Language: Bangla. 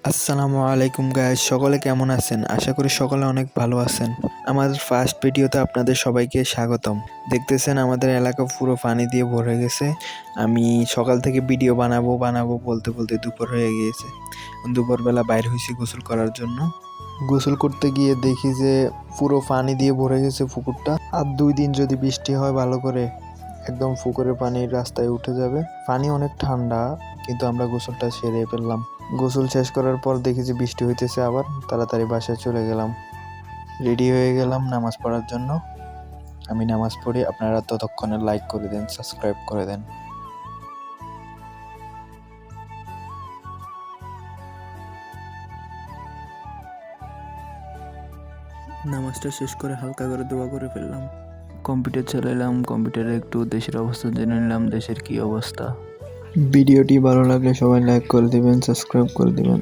আসসালামু আলাইকুম গাইস, সকলে কেমন আছেন? আশা করি সকলে অনেক ভালো আছেন। আমাদের ফার্স্ট ভিডিওতে আপনাদের সবাইকে স্বাগতম। দেখতেছেন আমাদের এলাকা পুরো পানি দিয়ে ভরে গেছে। আমি সকাল থেকে ভিডিও বানাবো বলতে বলতে দুপুর হয়ে গিয়েছে। দুপুরবেলা বাইর হয়েছি গোসল করার জন্য। গোসল করতে গিয়ে দেখি যে পুরো পানি দিয়ে ভরে গেছে পুকুরটা। আর 2 দিন যদি বৃষ্টি হয় ভালো করে, একদম পুকুরের পানি রাস্তায় উঠে যাবে। পানি অনেক ঠান্ডা, কিন্তু আমরা গোসলটা সেরে ফেললাম। গোসল শেষ করার পর দেখি যে বৃষ্টি হইতেছে, আবার তাড়াতাড়ি বাসায় চলে গেলাম। রেডি হয়ে গেলাম নামাজ পড়ার জন্য। আমি নামাজ পড়ি, আপনারা ততক্ষণে লাইক করে দেন, সাবস্ক্রাইব করে দেন। নামাজটা শেষ করে হালকা করে দোয়া করে ফেললাম। কম্পিউটার চালাইলাম, কম্পিউটারে একটু দেশের অবস্থা জেনে নিলাম, দেশের কি অবস্থা। ভিডিওটি ভালো লাগলে সবাই লাইক করে দিবেন, সাবস্ক্রাইব করে দিবেন।